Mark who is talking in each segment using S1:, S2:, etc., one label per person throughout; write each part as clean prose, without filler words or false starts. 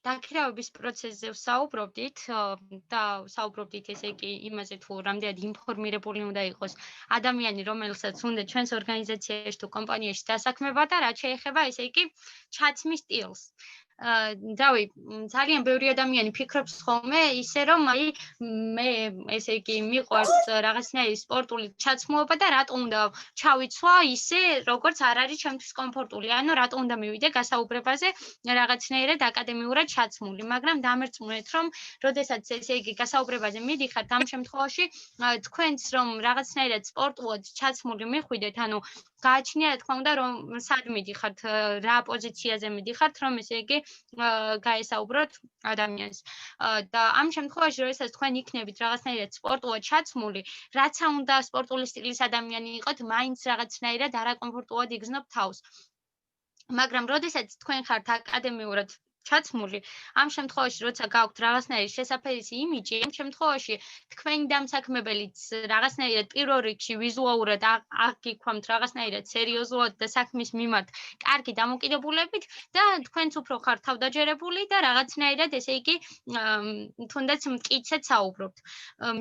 S1: დაქირავების პროცესზე ვსაუბრობდით და ვსაუბრობდით ესე იგი იმაზე თუ რამდენად ინფორმირებული უნდა იყოს ადამიანი, რომელსაც უნდა ჩვენს ორგანიზაციაში თუ კომპანიაში დასაქმება და რაც შეეხება ესე იგი ჩაცმის სტილს. დავი, ძალიან ბევრი ადამიანი ფიქრობს ხოლმე ისე რომ აი მე ესე იგი მიყვარს რაღაცნაირი სპორტული ჩაცმულობა და რატომ უნდა ჩავიცვა ისე როგორც არ არის ჩემთვის კომფორტული. ანუ რატომ უნდა მივიდე გასაუბრებაზე რაღაცნაირად აკადემიურად ჩაცმული, მაგრამ დამერწმუნეთ რომ როდესაც ესე იგი გასაუბრებაზე მიდიხართ ამ შემთხვევაში თქვენც რომ რაღაცნაირად სპორტულად ჩაცმული მიხვიდეთ, ანუ გააჩნია რა თქმა უნდა რომ სად მიდიხართ, რა პოზიციაზე მიდიხართ, რომ ესე იგი გაესაუბროთ ადამიანს. და ამ შემთხვევაში როდესაც თქვენ იქნებით რაღაცნაირად სპორტულად ჩაცმული, რაც უნდა სპორტული სტილის ადამიანი იყოთ, მაინც რაღაცნაირად არაკომფორტულად იგრძნობ თავს. მაგრამ როდესაც თქვენ ხართ აკადემიურად ჩაცმული, ამ შემთხვევაში როცა გაქვთ რაღაცნაირი შესაფერისი იმიჯი, ამ შემთხვევაში თქვენი დამსაქმებელიც რაღაცნაირად პირველ რიგში ვიზუალურად აგიქვამთ რაღაცნაირად სერიოზულად და საქმის მიმართ კარგი დამოკიდებულებით და თქვენც უფრო ხართ თავდაჯერებული და რაღაცნაირად ესე იგი თუნდაც მტკიცედ საუბრობთ.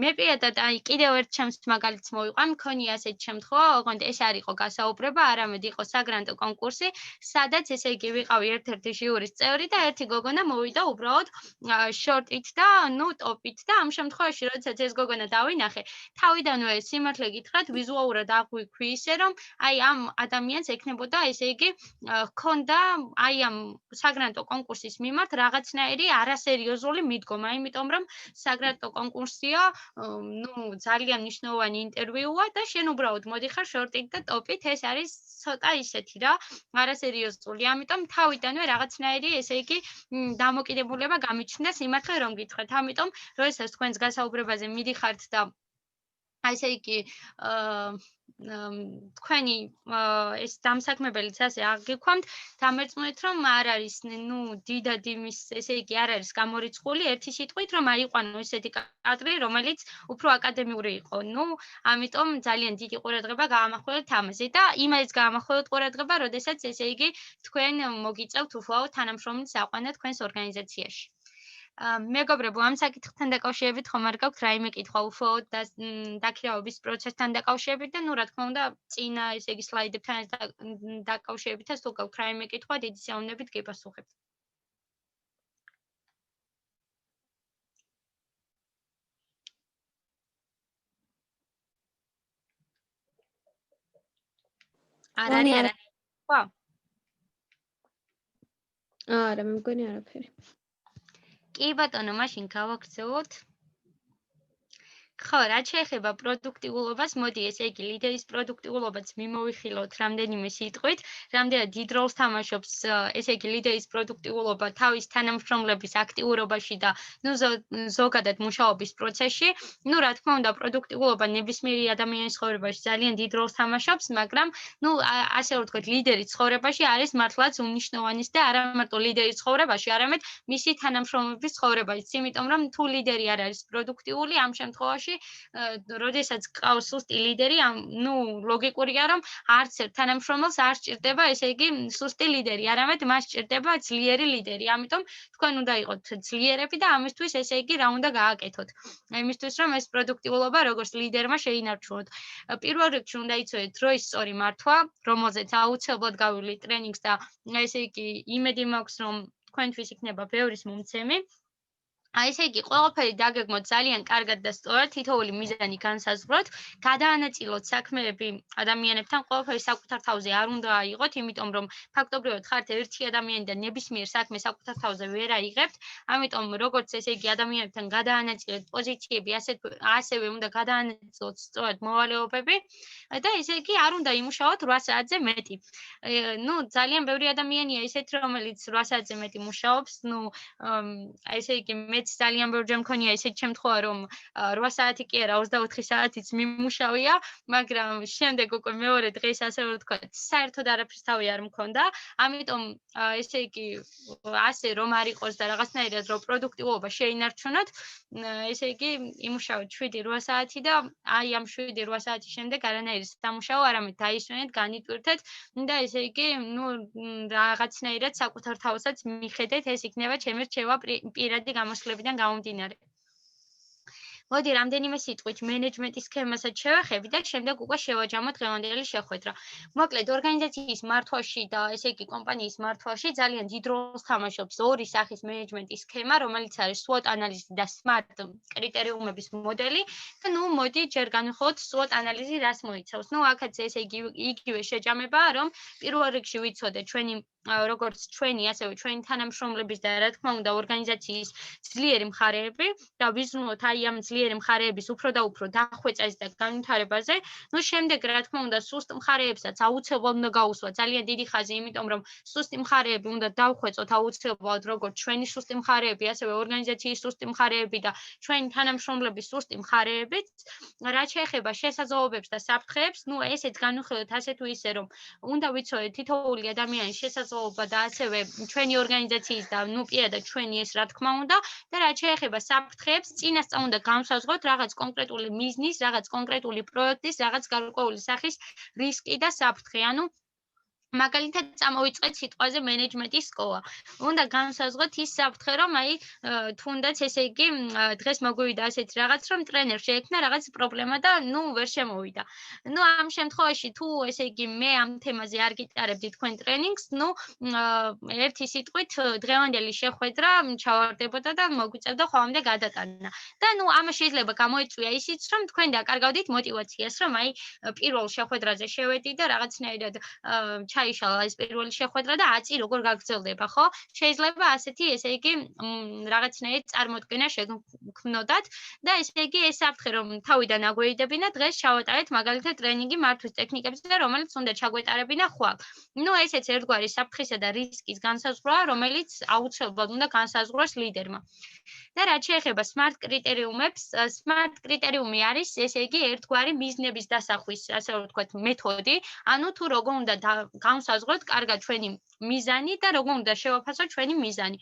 S1: მე პირადად აი კიდევ ერთ ჩემს მაგალითს მოვიყვან, მქონია ასეთი შემთხვევა, ოღონდ ეს არ იყო გასაუბრება, არამედ იყო საგრანტო კონკურსი, სადაც ესე იგი ვიყავი ერთ-ერთი ჟიურის წევრი და ერთი გოგონა მოვიდა უბრალოდ შორტით და ნუ ტოპით და ამ შემთხვევაში როდესაც ეს გოგონა დავინახე, თავიდანვე სიმართლე გითხრათ, ვიზუალურად აღვიქვი ისე რომ აი ამ ადამიანს ექნებოდა ესე იგი ჰქონდა აი ამ საგრანტო კონკურსის მიმართ რაღაცნაირი არასერიოზული მიდგომა, იმიტომ რომ საგრანტო კონკურსია, ნუ ძალიან მნიშვნელოვანი ინტერვიუა და შენ უბრალოდ მოდიხარ შორტით და ტოპით, ეს არის ცოტა ისეთი რა, არასერიოზული. ამიტომ თავიდანვე რაღაცნაირი ესე იგი დამოკიდებულება გამიჩნდა სიმართლე რომ გითხრათ. ამიტომ როდესაც თქვენს გასაუბრებაზე მიდიხართ და ესე იგი თქვენი ეს დამსაქმებელიც ასე აგიქვამთ, დამერწმუნეთ რომ არ არის ნუ დიდად იმის ესე იგი არ არის გამორიცხული ერთი სიტყვით რომ აიყვანო ესეთი კადრი, რომელიც უფრო აკადემიური იყო. ნუ ამიტომ ძალიან დიდი ყურადღება გაამახვილეთ ამაზე და იმას გაამახვილეთ ყურადღება, როდესაც ესე იგი თქვენ მოგიწევთ უბრალოდ თანამშრომლის აყვანა თქვენს ორგანიზაციაში. მეგობრებო, ამ საკითხთან დაკავშირებით ხომ არ გაქვთ რაიმე კითხვა უბრალოდ დაქირავების პროცესთან დაკავშირებით და ნუ რა თქმა უნდა წინა ესე იგი სლაიდებთან დაკავშირებითაც თუ გაქვთ რაიმე კითხვა, დიდი სიამოვნებით გიპასუხებთ. არ არის კითხვა?
S2: არა, მე მგონი არაფერი.
S1: კი ბატონო, მაშინ გავაქცევოთ. ხო, რაც შეეხება პროდუქტიულობას, მოდი ესე იგი ლიდერის პროდუქტიულობაც მიმოვიხილოთ რამდენიმე სიტყვით, რამდენად დიდ როლს თამაშობს ესე იგი ლიდერის პროდუქტიულობა თავის თანამშრომლების აქტიურობაში და ნუ ზოგადად მუშაობის პროცესში. ნუ რა თქმა უნდა, პროდუქტიულობა ნებისმიერი ადამიანის ცხოვრებაში ძალიან დიდ როლს თამაშობს, მაგრამ ნუ ასე ვთქვათ, ლიდერის ცხოვრებაში არის მართლაც უმნიშვნელოვანესი და არა მარტო ლიდერის ცხოვრებაში, არამედ მისი თანამშრომლების ცხოვრებაშიც, იმიტომ რომ თუ ლიდერი არ არის პროდუქტიული, ამ შემთხვევაში როდესაც გყავს სუსტი ლიდერი, ნუ ლოგიკურია რომ არც ერთ თანამშრომელს არ სჭირდება ესე იგი სუსტი ლიდერი, არამედ მას სჭირდება ძლიერი ლიდერი. ამიტომ თქვენ უნდა იყოთ ძლიერები და ამისთვის ესე იგი რა უნდა გააკეთოთ. იმისთვის რომ ეს პროდუქტიულობა როგორც ლიდერმა შეინარჩუნოთ. პირველ რიგში უნდა იცოდეთ დროის სწორი მართვა, რომელზეც აუცილებლად გავივლით ტრენინგს და ესე იგი იმედი მაქვს რომ თქვენთვის იქნება ბევრის მომცემი. აი ესე იგი ყველაფერი დაგეგმოთ ძალიან კარგად და სწორად, თითოეული მიზანი განსაზღვროთ, გადაანაწილოთ საქმეები ადამიანებთან, ყველაფერი საკუთარ თავზე არ უნდა აიღოთ, იმიტომ რომ ფაქტობრივად ხართ ერთი ადამიანი და ნებისმიერ საქმე საკუთარ თავზე ვერ აიღებთ. ამიტომ როგორც ესე იგი ადამიანებთან გადაანაწილეთ პოზიციები, ასევე უნდა გადაანაწილოთ სწორად მოვალეობები და ესე იგი არ უნდა იმუშაოთ 8 საათზე მეტი. ნუ ძალიან ბევრი ადამიანია ესეთი, რომელიც 8 საათზე მეტი მუშაობს, ნუ ესე იგი მე მეც ძალიან ბევრჯერ მქონია ესეთი შემთხვევა, რომ 8 საათი კი არა, 24 საათიც მიმუშავია, მაგრამ შემდეგ უკვე მეორე დღეს ასე ვთქვათ, საერთოდ არაფრის თავი არ მქონდა. ამიტომ ესე იგი ასე რომ არ იყოს და რაღაცნაირად რომ პროდუქტივობა შეინარჩუნოთ, ესე იგი იმუშავოთ 7-8 საათი და აი ამ 7-8 საათის შემდეგ არანაირი სამუშაო არამედ დაისვენეთ, განიტვირთეთ და ესე იგი, რაღაცნაირად საკუთარ თავსაც მიხედეთ, ეს იქნება ჩემი რჩევა პირადი გამოსვლებიდან გამომდინარე. მოდი რამდენიმე სიტყვით მენეჯმენტის სქემასაც შევეხები და შემდეგ უკვე შევაჯამოთ დღევანდელი შეხვედრა. მოკლედ, ორგანიზაციის მართვაში და ესე იგი კომპანიის მართვაში ძალიან დიდ როლს თამაშობს ორი სახის მენეჯმენტის სქემა, რომელიც არის SWOT ანალიზი და SMART კრიტერიუმების მოდელი. და მოდი ჯერ განვიხილოთ SWOT ანალიზი რას მოიცავს. აქაც ესე იგი იგივე შეჯამებაა, რომ პირველ რიგში ვიცოდეთ ჩვენი როგორც ჩვენი, ასევე ჩვენი თანამშრომლების და რა თქმა უნდა ორგანიზაციის ძლიერი მხარეები და ვიზრუნოთ აი ამ ძლიერი მხარეების უფრო და უფრო დახვეწას და განვითარებაზე. შემდეგ რა თქმა უნდა სუსტ მხარეებსაც აუცილებლად უნდა გაუსვათ ძალიან დიდი ხაზი, იმიტომ რომ სუსტი მხარეები უნდა დავხვეწოთ აუცილებლად როგორც ჩვენი სუსტი მხარეები, ასევე ორგანიზაციის სუსტი მხარეები და ჩვენი თანამშრომლების სუსტი მხარეებიც. რაც შეეხება შესაძლებლობებს და საფრთხეებს, ესეც განვიხილეთ ასე თუ ისე, რომ უნდა ვიცოდეთ თითოეული ადამიანის შესაძლებლობა და ასევე ჩვენი ორგანიზაციის და პირადად ჩვენი ეს რა თქმა უნდა და რაც შეეხება საფრთხეებს, წინასწარ უნდა განსაზღვროთ რაღაც კონკრეტული მიზნის, რაღაც კონკრეტული პროექტის, რაღაც გარკვეული სახის რისკი და საფრთხე. მაგალითად წამოვიწყეთ სიტყვაზე მენეჯმენტის სკოლა. უნდა განსაზღვროთ ის საფრთხე, რომ თუნდაც ესე იგი დღეს მოგვივიდა ასეთი რაღაც, რომ ტრენერს შეექმნა რაღაც პრობლემა და ვერ შემოვიდა. ამ შემთხვევაში თუ ესე იგი მე ამ თემაზე არ გიტარებდი თქვენ ტრენინგს, ერთი სიტყვით დღევანდელი შეხვედრა ჩავარდებოდა და მოგვიწევდა ხვალამდე გადატანა. და ამას შეიძლება გამოიწვია ისიც, რომ თქვენ დაკარგავდით мотиваციას, რომ პირველ შეხვედრაზე შევედი და რაღაცნაირად ჩაიშალა ეს პირველი შეხვედრა და აწი როგორ გაგრძელდება, ხო? შეიძლება ასეთი, ესე იგი, რაღაცნაირად წარმოდგენა შეგქმნოდათ და ესე იგი ეს საფრთხე რომ თავიდან აგვეიდებინა, დღეს ჩავატარეთ მაგალითად ტრენინგი მართვის ტექნიკებზე, რომელიც უნდა ჩაგვეტარებინა ხვალ. ესეც ერთგვარი საფრთხისა და რისკის განსაზღვრაა, რომელიც აუცილებლად უნდა განსაზღვროს ლიდერმა. და რაც შეეხება SMART კრიტერიუმებს, SMART კრიტერიუმი არის, ესე იგი, ერთგვარი მიზნების დასახვის, ასე ვთქვათ, მეთოდი, თუ როგორ უნდა განსაზღვროთ კარგად ჩვენი მიზანი და როგორ უნდა შევაფასოთ ჩვენი მიზანი.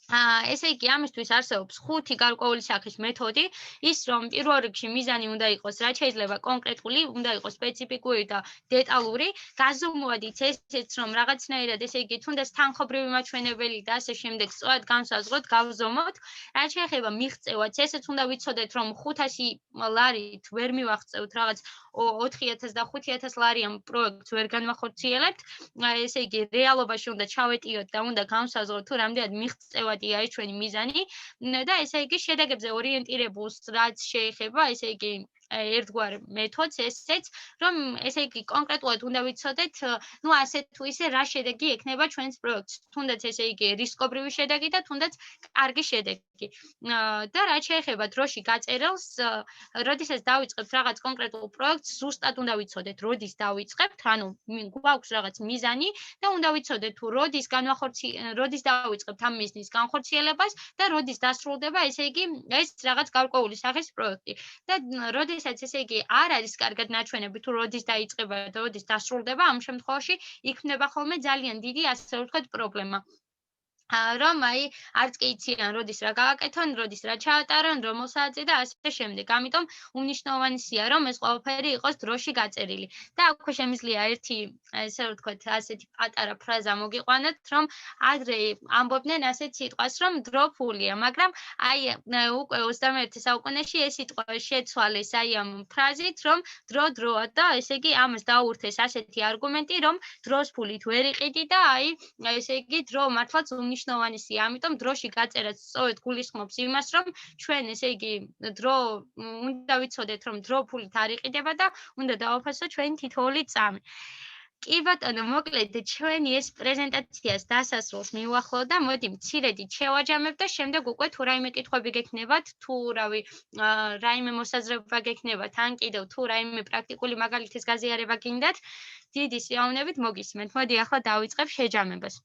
S1: ესე იგი, ამისთვის არსებობს 5 გარკვეული სახის მეთოდი, ის რომ პირველ რიგში მიზანი უნდა იყოს რაც შეიძლება კონკრეტული, უნდა იყოს სპეციფიკური და დეტალური, გაზომვადით ესეც რომ რაღაცნაირად, ესე იგი, თუნდაც თანხმობრივი მაჩვენებელი და ასე შემდეგ სწორად განსაზღვროთ, გავზომოთ. რაც შეეხება მიღწევაც, ესეც უნდა ვიცოდეთ, რომ 500 ლარით ვერ მივახწევთ რაღაც 4000 და 5000 ლარიან პროექტს ვერ განვახორციელებთ. ესე იგი, რეალობაში უნდა ჩავეტიოთ და უნდა განსაზღვროთ თუ რამდენად მიღწევადია ეს ჩვენი მიზანი და ესე იგი შედეგებზე ორიენტირებულს რაც შეეხება, ესე იგი ერთგვარ მეთოდს ესეც, რომ ესე იგი კონკრეტულად უნდა ვიცოდეთ, ასე თუ ისე რა შედეგი ექნება ჩვენს პროექტს. თუნდაც ესე იგი რისკობრივი შედეგი და თუნდაც კარგი შედეგი. და რაც შეეხება დროში გაწერილს, როდესაც დავიწყებთ რაღაც კონკრეტულ პროექტს, ზუსტად უნდა ვიცოდეთ, როდის დავიწყებთ, გვაქვს რაღაც მიზანი და უნდა ვიცოდეთ თუ როდის დავიწყებთ ამ მიზნის განხორციელებას და როდის დასრულდება, ესე იგი ეს რაღაც გარკვეული სახის პროექტი. და როდესაც ესე იგი არ არის კარგად ნაჩვენები თუ როდის დაიწყება და როდის დასრულდება, ამ შემთხვევაში იქნება ხოლმე ძალიან დიდი, ასე ვთქვათ, პრობლემა. რომ არც კი იციან როდის რა გააკეთონ, როდის რა ჩაატარონ, რომელ საათზე და ასე შემდეგ. ამიტომ უნიშნავანია რომ ეს ყველაფერი იყოს დროში გაწერილი. და აქვე შემიძლია ერთი, ესე ვთქვათ, ასეთი პატარა ფრაზა მოგიყვანოთ, რომ ადრე ამბობდნენ ასეთ სიტყვას, რომ დრო ფულია, მაგრამ უკვე 21 საუკუნეში ეს სიტყვა შეცვალეს ამ ფრაზით, რომ დრო დროა და ესე იგი ამას დაურთეს ასეთი არგუმენტი, რომ დროს ფულით ვერ იყიდი და ესე იგი დრო მართლაც ნიშნავანია, ამიტომ დროში გაწერაც სწორედ გულისხმობს იმას, რომ ჩვენ ესე იგი უნდა ვიცოდეთ, რომ დრო ფულით არ იყიდება და უნდა დავაფასოთ ჩვენი თითოეული წამი. კი ბატონო, მოკლედ ჩვენი ეს პრეზენტაციას დასასრულს მივახლო და მოდი მცირედით შევაჯამებ და შემდეგ უკვე თუ რაიმე კითხვები გექნებათ, თუ რაიმე მოსაზრება გექნებათ, ან კიდევ თუ რაიმე პრაქტიკული მაგალითის გაზიარება გინდათ, დიდი სიამოვნებით მოგისმენთ. მოდი ახლა დავიწყებ შეჯამებას.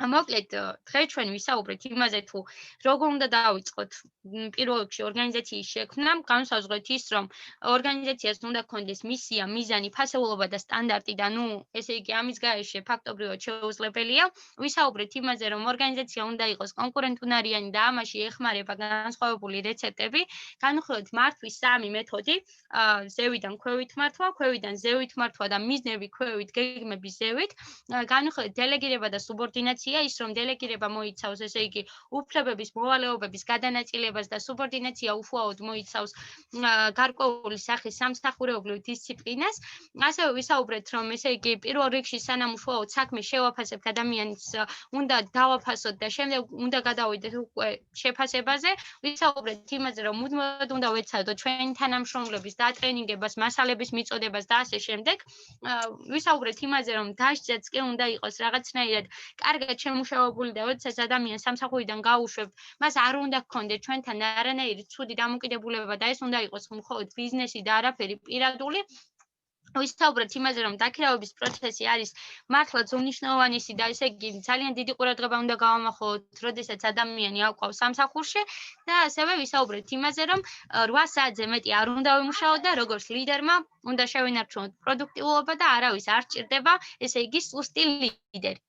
S1: მოკლედ დღეს ჩვენ ვისაუბრეთ იმაზე თუ როგორ უნდა დავიწყოთ პირველ რიგში ორგანიზაციის შექმნა, განსაზღვრეთ ის, რომ ორგანიზაციას უნდა ჰქონდეს მისია, მიზანი, ფასეულობა და სტანდარტი და ესე იგი ამის გარეშე ფაქტობრივად შეუძლებელია. ვისაუბრეთ იმაზე, რომ ორგანიზაცია უნდა იყოს კონკურენტუნარიანი და ამაში ეხმარება განსხვავებული რეცეპტები. განვიხილეთ მართვის 3 მეთოდი: ზევიდან ქვევით მართვა, ქვევიდან ზევით მართვა და მიზნები ქვევით, გეგმები ზევით. განვიხილეთ დელეგირება და სუბორდინაცია. ის რომ დელეგირება მოიცავს, ესე იგი, უფლებების, მოვალეობების გადანაწილებას და სუბორდინაცია უშუალოდ მოიცავს გარკვეული სახის სამსახურეობრივ დისციპლინას. ასევე ვისაუბრეთ, რომ ესე იგი, პირველ რიგში სანამ უშუალოდ საქმე შევაფასებთ, ადამიანს უნდა დავაფასოთ და შემდეგ უნდა გადავიდეთ უკვე შეფასებაზე. ვისაუბრეთ იმაზე, რომ მუდმივად უნდა ვეცადოთ ჩვენი თანამშრომლების დატრენინგებას, მასალების მიწოდებას და ასე შემდეგ. ვისაუბრეთ იმაზე, რომ დასჯაც კი უნდა იყოს რაღაცნაირად კარგად შემუშავებული და როდესაც ადამიანს სამსახურიდან გაუშვებთ, მას არ უნდა გქონდეს ჩვენთან არანაირი ცუდი დამოკიდებულება და ეს უნდა იყოს მხოლოდ ბიზნესი და არაფერი პირადული. ვისაუბრეთ იმაზე, რომ დაქირავების პროცესი არის მართლაც უმნიშვნელოვანესი და ესე იგი ძალიან დიდი ყურადღება უნდა გავამახვილოთ, როდესაც ადამიანი აკვავს სამსახურში და ასევე ვისაუბრეთ იმაზე, რომ 8 საათზე მეტი არ უნდა ვიმუშაოთ და როგორც ლიდერმა უნდა შევინარჩუნოთ პროდუქტიულობა და არავის არ სჭირდება, ესე იგი სუსტი ლიდერი.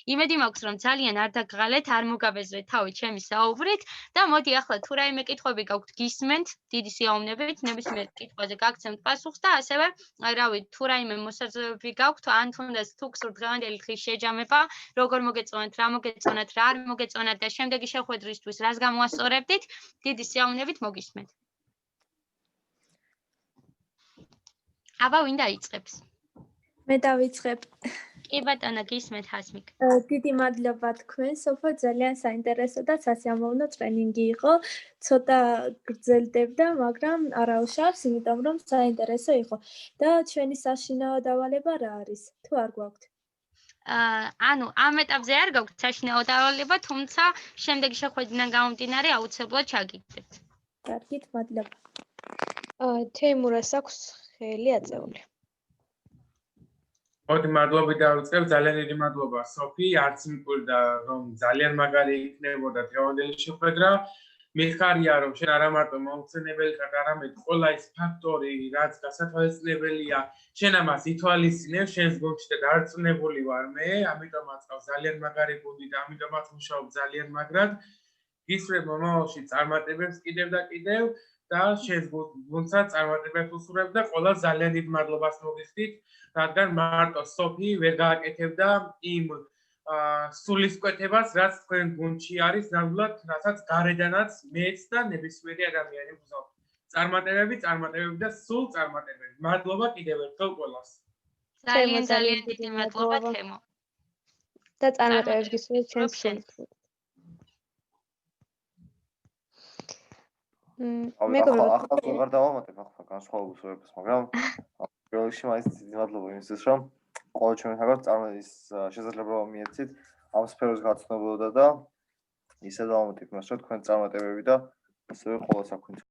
S1: იმედი მაქვს, რომ ძალიან არ დაგღალეთ, არ მოგაბეზრეთ თავი ჩემი საუბრით და მოდი ახლა თუ რაიმე კითხვები გაქვთ, გისმენთ, დიდი სიამოვნებით, ნებისმიერ კითხვაზე გაგცემთ პასუხს და ასევე, რავი, თუ რაიმე მოსაზრებები გაქვთ, ან თუნდაც თუ გსურთ დღევანდელი დღის შეჯამება, როგორ მოგეწონათ, რა მოგეწონათ, რა არ მოგეწონათ და შემდეგი შეხვედრისთვის რას გამოასწორებდით, დიდი სიამოვნებით მოგისმენთ. აბა, ვინ დაიწყებს?
S2: მე დავიწყებ.
S1: კი ბატონო, გისმენთ ჰასმიკ.
S2: დიდი მადლობა თქვენ, სოფო, ძალიან საინტერესო და სასიამოვნო ტრენინგი იყო. ცოტა გრძელდებდა, მაგრამ არა უშავს, იმიტომ რომ საინტერესო იყო. და ჩვენი საშინაო დავალება რა არის? თუ არ გვაქვთ?
S1: ანუ ამ ეტაპზე არ გაქვთ საშინაო დავალება, თუმცა შემდეგი შეხვედრიდან გამომდინარე აუცილებლად ჩაგიგდებთ.
S2: კარგით, მადლობა.
S3: თეიმურას აქვს ხელი აწეული.
S4: მოდი მადლობით დავიწყებ, ძალიან დიდი მადლობა სოფი, არც მკვირდა რომ ძალიან მაგარი იქნებოდა დღევანდელი შეხვედრა. მიხარია რომ შენ არა მარტო მომხსენებელი ხარ, არამედ ყველა ის ფაქტორი, რაც გასათვალისწინებელია, შენ ამას ითვალისწინებ, შენს გუნდში და დარწმუნებული ვარ მე, ამიტომაც ყავს ძალიან მაგარი გუნდი და ამიტომაც მუშაობ ძალიან მაგრად. გისურვებ მომავალში წარმატებებს კიდევ და კიდევ და შენს გუნდსაც წარმატებებს უსურვებ და ყველა ძალიან დიდ მადლობას მოგიხდით. რადგან მარტო სოფი ვერ გააკეთებდა იმ სულისკვეთებას, რაც თქვენ გუნდში არის, ნამდვილად, რასაც გარედანაც მეც და ნებისმიერი ადამიანი ვგზავნით. წარმატებები და სულ წარმატებები. მადლობა კიდევ ერთხელ ყველას.
S1: ძალიან დიდი მადლობა თემო.
S3: და წარმატებებს გისურვებთ ჩვენს გუნდს.
S5: ახლა ვეღარ დავამატებ ახლა განსხვავებულს ვებს, მაგრამ პირველ რიგში მაინც დიდი მადლობა იმისთვის, რომ ყოველ ჩვენთაგან წარმოდის შესაძლებლობა მიეცით ამ სფეროს გაცნობოდა და ისე დავამატებ მას, რომ თქვენ წარმატებები და ასევე ყველა საქმე